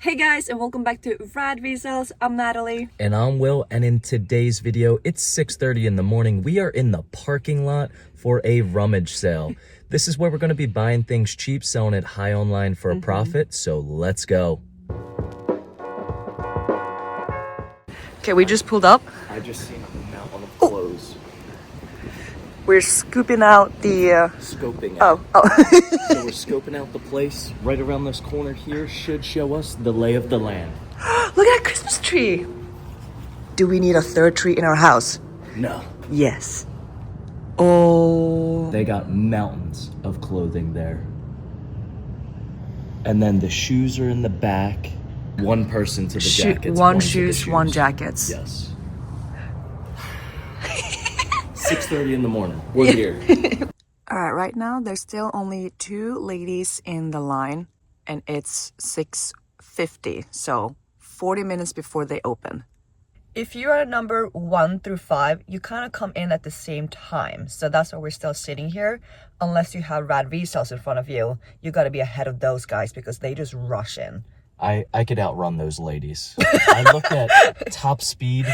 Hey guys, and welcome back to Resells. I'm Natalie. And I'm Will, and in today's video, it's 6:30 in the morning. We are in the parking lot for a rummage sale. This is where we're going to be buying things cheap, selling it high online for a profit, so let's go. Okay, we just pulled up. I just seen a mountain of clothes. We're scooping out the... Scoping Oh. So we're scoping out the place. Right around this corner here should show us the lay of the land. Look at that Christmas tree. Do we need a third tree in our house? No. Yes. Oh. They got mountains of clothing there. And then the shoes are in the back. One person to the jackets. One shoes, one jackets. Yes. 6:30 in the morning. We're here. Alright, right now there's still only 2 ladies in the line and it's 6:50, so 40 minutes before they open. If you are number 1 through 5, you kind of come in at the same time. So that's why we're still sitting here. Unless you have rad resells in front of you, you got to be ahead of those guys because they just rush in. I could outrun those ladies. I look at top speed.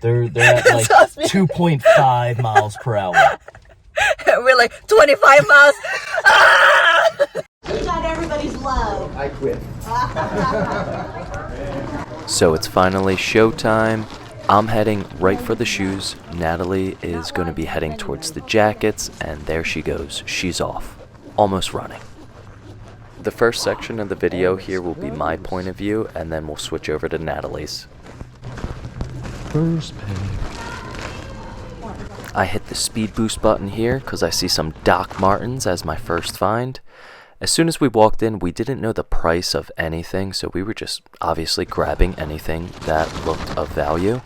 They're at like 2.5 miles per hour. We're like 25 miles. You got everybody's love. I quit. So it's finally showtime. I'm heading right for the shoes. Natalie is going to be heading towards the jackets, and there she goes. She's off. Almost running. The first section of the video here will be my point of view, and then we'll switch over to Natalie's. First pick. I hit the speed boost button here because I see some Doc Martens as my first find. As soon as we walked in, we didn't know the price of anything, so we were just obviously grabbing anything that looked of value.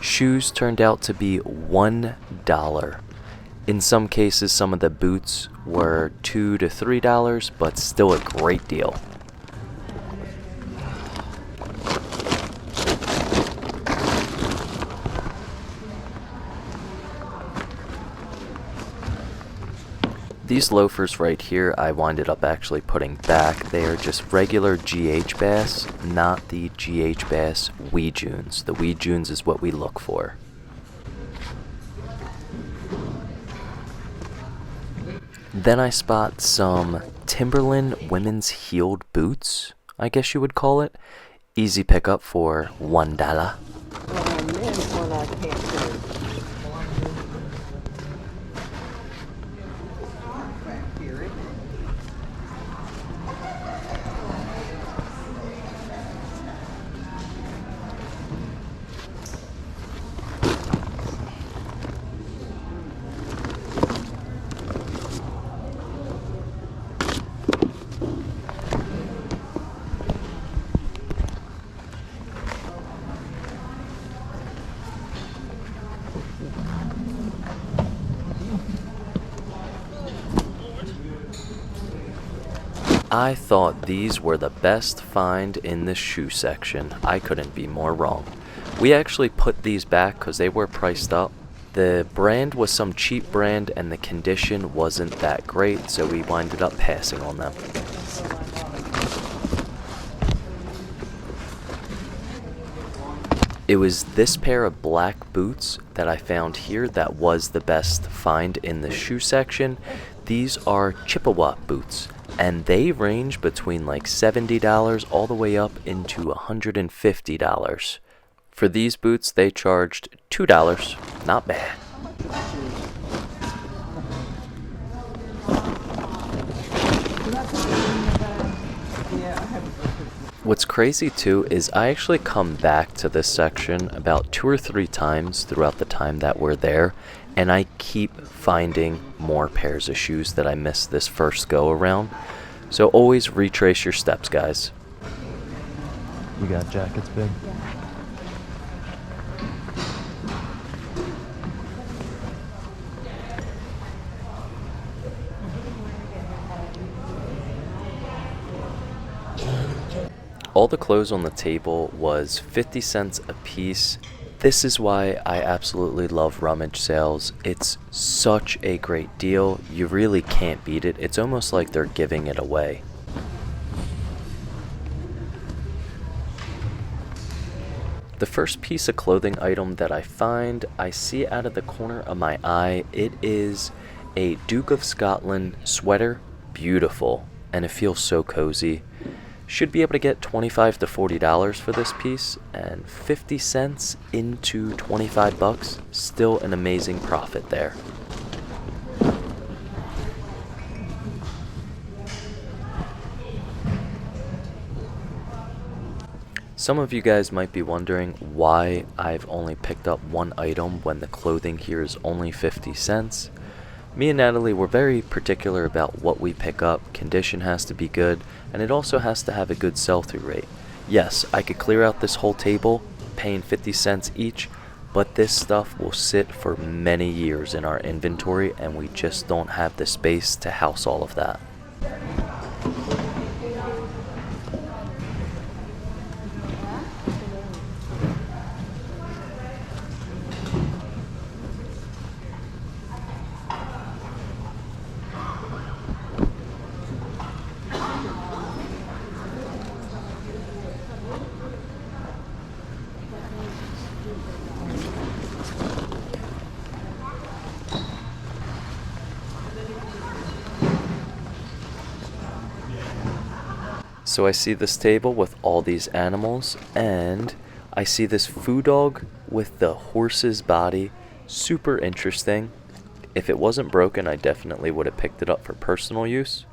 Shoes turned out to be $1. In some cases, some of the boots were $2 to $3, but still a great deal. These loafers right here, I winded up actually putting back. They are just regular GH Bass, not the GH Bass Wee Junes. The Wee Junes is what we look for. Then I spot some Timberland women's heeled boots, I guess you would call it. Easy pickup for $1. I thought these were the best find in the shoe section. I couldn't be more wrong. We actually put these back because they were priced up. The brand was some cheap brand and the condition wasn't that great, so we winded up passing on them. It was this pair of black boots that I found here that was the best find in the shoe section. These are Chippewa boots, and they range between like $70 all the way up into $150. For these boots, they charged $2. Not bad. What's crazy too is I actually come back to this section about 2 or 3 times throughout the time that we're there, and I keep finding more pairs of shoes that I missed this first go around. So always retrace your steps, guys. You got jackets, babe? All the clothes on the table was 50 cents a piece. This is why I absolutely love rummage sales. It's such a great deal. You really can't beat it. It's almost like they're giving it away. The first piece of clothing item that I find, I see out of the corner of my eye. It is a Duke of Scotland sweater. Beautiful, and it feels so cozy. Should be able to get $25 to $40 for this piece, and 50 cents into 25 bucks. Still an amazing profit there. Some of you guys might be wondering why I've only picked up one item when the clothing here is only 50 cents. Me and Natalie were very particular about what we pick up. Condition has to be good, and it also has to have a good sell-through rate. Yes, I could clear out this whole table paying 50 cents each, but this stuff will sit for many years in our inventory, and we just don't have the space to house all of that. So I see this table with all these animals, and I see this food dog with the horse's body. Super interesting. If it wasn't broken, I definitely would have picked it up for personal use.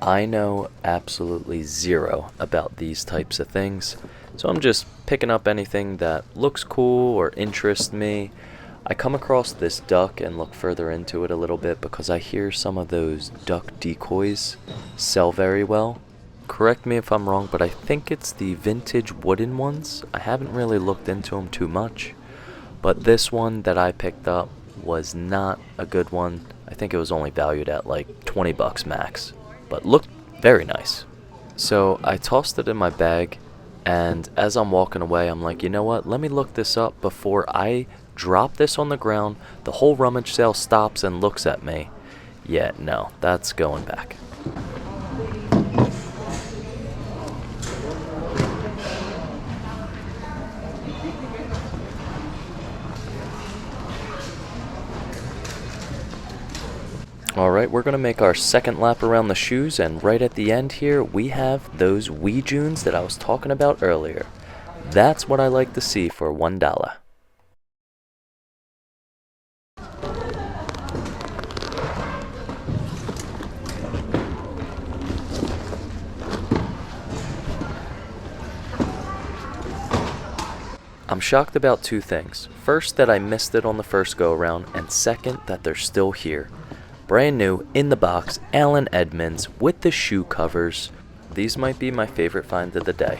I know absolutely zero about these types of things, so I'm just picking up anything that looks cool or interests me. I come across this duck and look further into it a little bit because I hear some of those duck decoys sell very well. Correct me if I'm wrong, but I think it's the vintage wooden ones. I haven't really looked into them too much, but this one that I picked up was not a good one. I think it was only valued at like 20 bucks max, but looked very nice. So I tossed it in my bag, and as I'm walking away, I'm like, you know what, let me look this up before I drop this on the ground. The whole rummage sale stops and looks at me. Yeah, no, that's going back. Alright, we're going to make our second lap around the shoes, and right at the end here we have those Wee Junes that I was talking about earlier. That's what I like to see for $1. I'm shocked about two things. First, that I missed it on the first go around, and second, that they're still here. Brand new, in the box, Allen Edmonds with the shoe covers. These might be my favorite find of the day.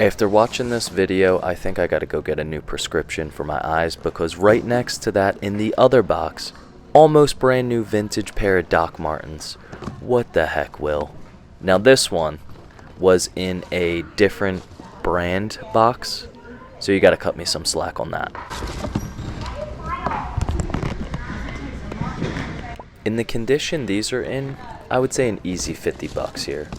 After watching this video, I think I gotta go get a new prescription for my eyes, because right next to that in the other box, almost brand new vintage pair of Doc Martens. What the heck, Will? Now this one was in a different brand box, so you gotta cut me some slack on that. In the condition these are in, I would say an easy 50 bucks here.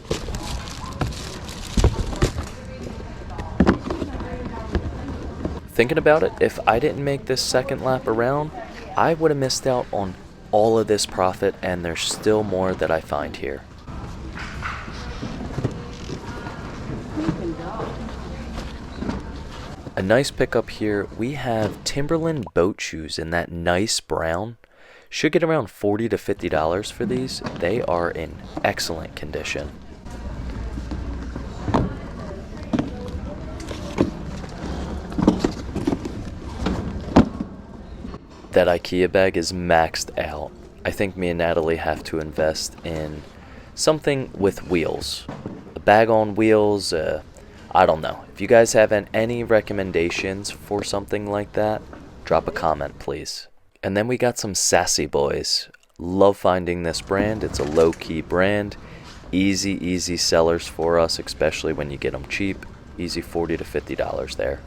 Thinking about it, if I didn't make this second lap around, I would have missed out on all of this profit, and there's still more that I find here. A nice pickup here, we have Timberland boat shoes in that nice brown. Should get around $40 to $50 for these. They are in excellent condition. That IKEA bag is maxed out. I think me and Natalie have to invest in something with wheels. A bag on wheels, I don't know. If you guys have any recommendations for something like that, drop a comment, please. And then we got some Sassy Boys. Love finding this brand. It's a low-key brand. Easy sellers for us, especially when you get them cheap. Easy $40 to $50 there.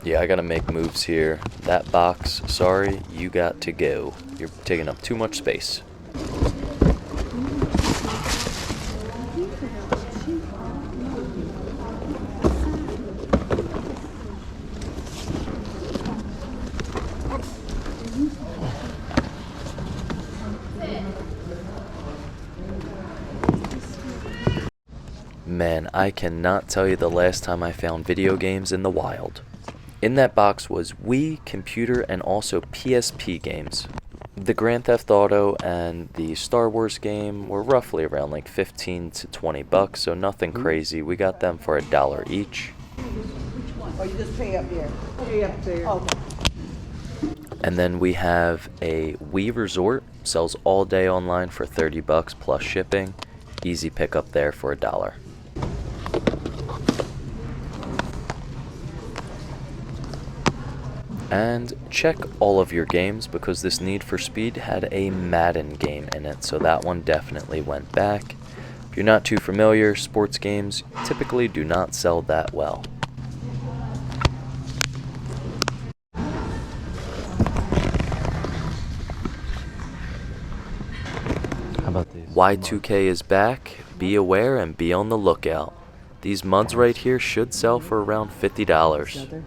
Yeah, I gotta make moves here. That box, sorry, you got to go. You're taking up too much space. Man, I cannot tell you the last time I found video games in the wild. In that box was Wii, computer, and also PSP games. The Grand Theft Auto and the Star Wars game were roughly around like 15 to 20 bucks, so nothing crazy. We got them for $1 each. Or you just pay up there? Pay up there. Okay. And then we have a Wii Resort, sells all day online for 30 bucks plus shipping. Easy pickup there for $1. And check all of your games because this Need for Speed had a Madden game in it, so that one definitely went back. If you're not too familiar, sports games typically do not sell that well. How about these? Y2K is back. Be aware and be on the lookout. These muds right here should sell for around $50.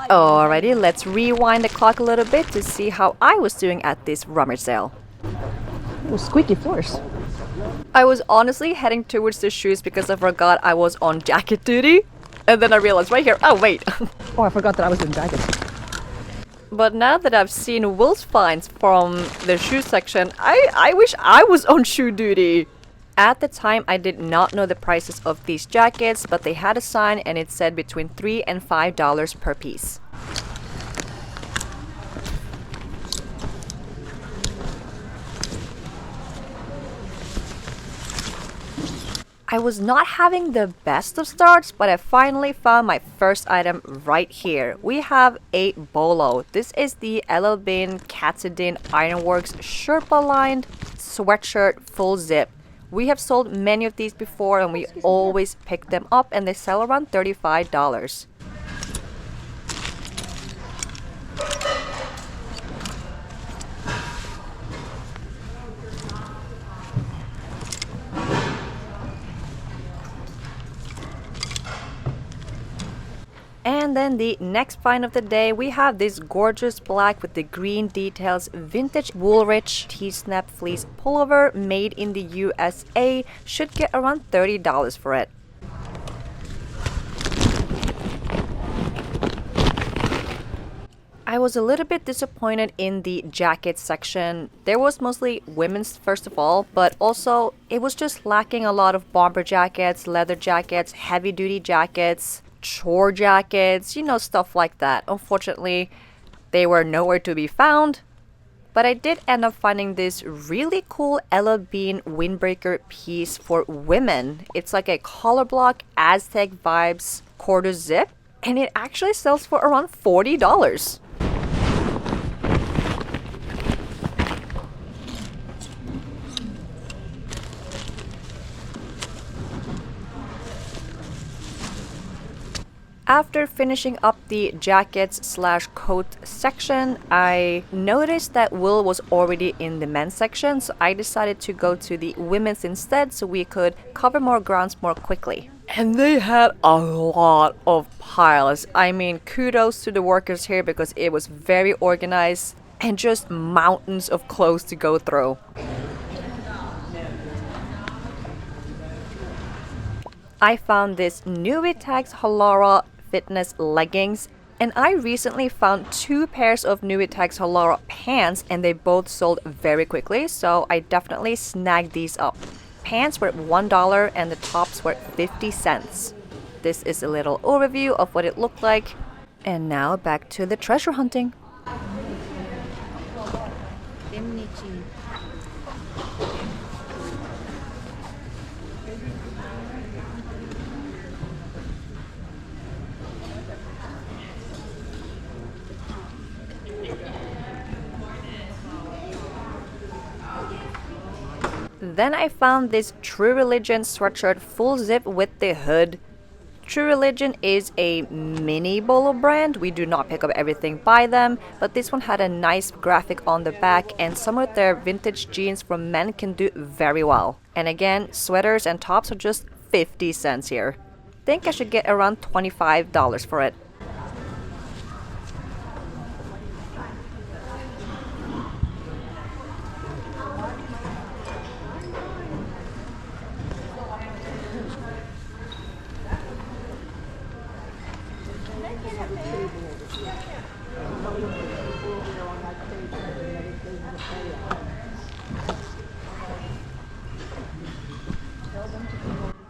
Alrighty, let's rewind the clock a little bit to see how I was doing at this rummage sale. Oh, squeaky floors. I was honestly heading towards the shoes because I forgot I was on jacket duty. And then I realized right here, oh wait. Oh, I forgot that I was in jackets. But now that I've seen Will's finds from the shoe section, I wish I was on shoe duty. At the time, I did not know the prices of these jackets, but they had a sign and it said between $3 and $5 per piece. I was not having the best of starts, but I finally found my first item right here. We have a bolo. This is the LL Bean Katadyn Ironworks Sherpa lined sweatshirt full zip. We have sold many of these before and we always pick them up and they sell around $35. And then the next find of the day, we have this gorgeous black with the green details vintage Woolrich T-snap fleece pullover made in the USA. Should get around $30 for it. I was a little bit disappointed in the jacket section. There was mostly women's first of all, but also it was just lacking a lot of bomber jackets, leather jackets, heavy duty jackets, chore jackets, you know, stuff like that. Unfortunately, they were nowhere to be found. But I did end up finding this really cool LL Bean windbreaker piece for women. It's like a collar block Aztec vibes quarter zip, and it actually sells for around $40. After finishing up the jackets/coat section, I noticed that wool was already in the men's section, so I decided to go to the women's instead so we could cover more grounds more quickly. And they had a lot of piles. I mean, kudos to the workers here because it was very organized and just mountains of clothes to go through. I found this Nuitax Halara fitness leggings, and I recently found 2 pairs of Nuitax Halara pants and they both sold very quickly, so I definitely snagged these up. Pants were $1 and the tops were 50 cents. This is a little overview of what it looked like. And now back to the treasure hunting. Then I found this True Religion sweatshirt full zip with the hood. True Religion is a mini bolo brand. We do not pick up everything by them, but this one had a nice graphic on the back and some of their vintage jeans for men can do very well. And again, sweaters and tops are just 50 cents here. Think I should get around $25 for it.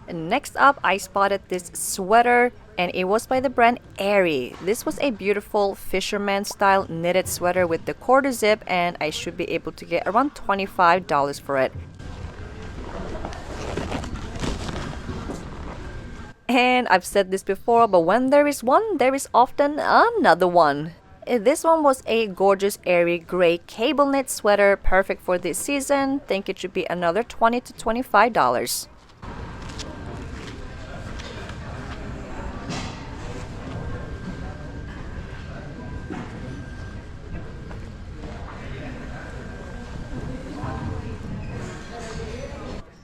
Next up, I spotted this sweater and it was by the brand Aerie. This was a beautiful fisherman style knitted sweater with the quarter zip and I should be able to get around $25 for it. And I've said this before, but when there is one, there is often another one. This one was a gorgeous Aerie gray cable knit sweater, perfect for this season. Think it should be another $20 to $25.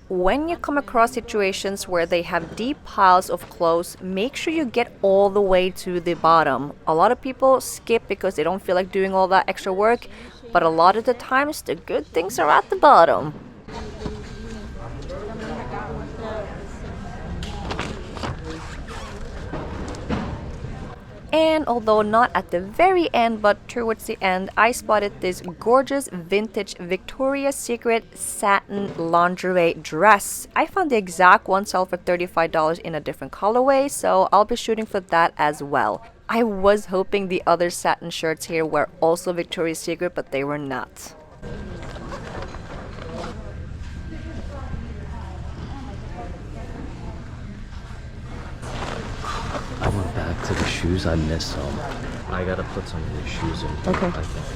When you come across situations where they have deep piles of clothes, make sure you get all the way to the bottom. A lot of people skip because they don't feel like doing all that extra work, but a lot of the times the good things are at the bottom. And although not at the very end, but towards the end, I spotted this gorgeous vintage Victoria's Secret satin lingerie dress. I found the exact one sell for $35 in a different colorway, so I'll be shooting for that as well. I was hoping the other satin shirts here were also Victoria's Secret, but they were not. I went back to the shoes. I missed some. I gotta put some of these shoes in. Okay. I think.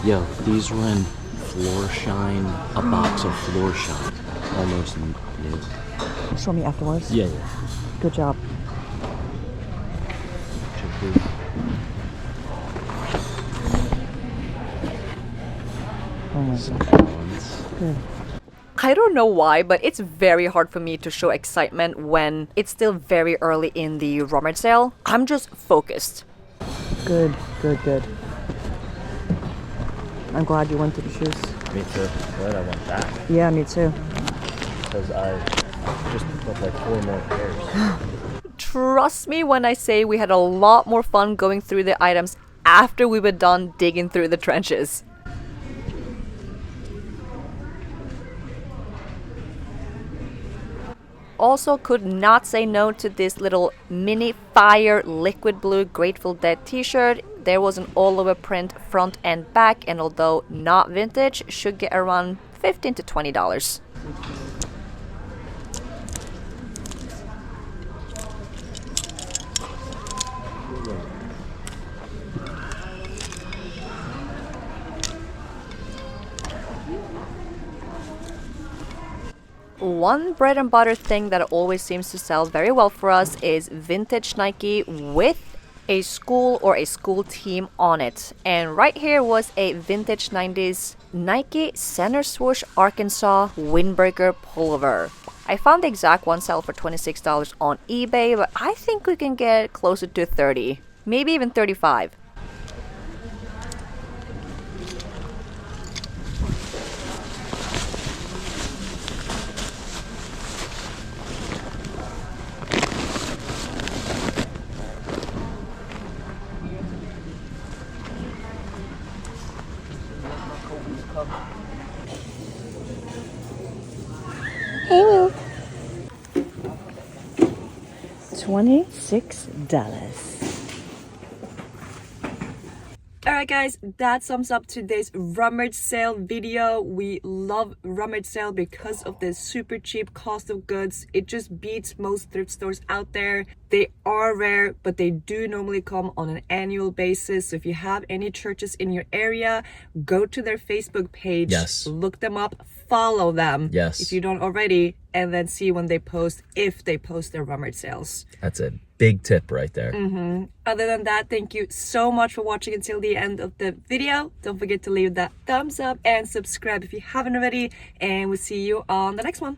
Yo, these were in Floor Shine, a box of Floor Shine. Almost new. Show me afterwards. Yeah. Good job. Check these. Oh my Some god. ones. Good. I don't know why, but it's very hard for me to show excitement when it's still very early in the Rummage sale. I'm just focused. Good. I'm glad you went to the shoes. Me too. Glad I went back. Yeah, me too. Because I just put like 4 more pairs. Trust me when I say we had a lot more fun going through the items after we were done digging through the trenches. Also could not say no to this little mini fire liquid blue Grateful Dead t-shirt. There was an all over print front and back, and although not vintage, should get around $15 to $20. One bread and butter thing that always seems to sell very well for us is vintage Nike with a school or a school team on it. And right here was a vintage 90s Nike Center Swoosh Arkansas windbreaker pullover. I found the exact one sell for $26 on eBay, but I think we can get closer to 30, maybe even 35. Hey, Will. $26. Alright guys, that sums up today's Rummage sale video. We love Rummage sale because of the super cheap cost of goods. It just beats most thrift stores out there. They are rare, but they do normally come on an annual basis. So if you have any churches in your area, go to their Facebook page. Yes. Look them up, follow them. Yes. If you don't already, and then see when they post, if they post their Rummage sales. That's a big tip right there. Other than that, thank you so much for watching until the end of the video. Don't forget to leave that thumbs up and subscribe if you haven't already. And we'll see you on the next one.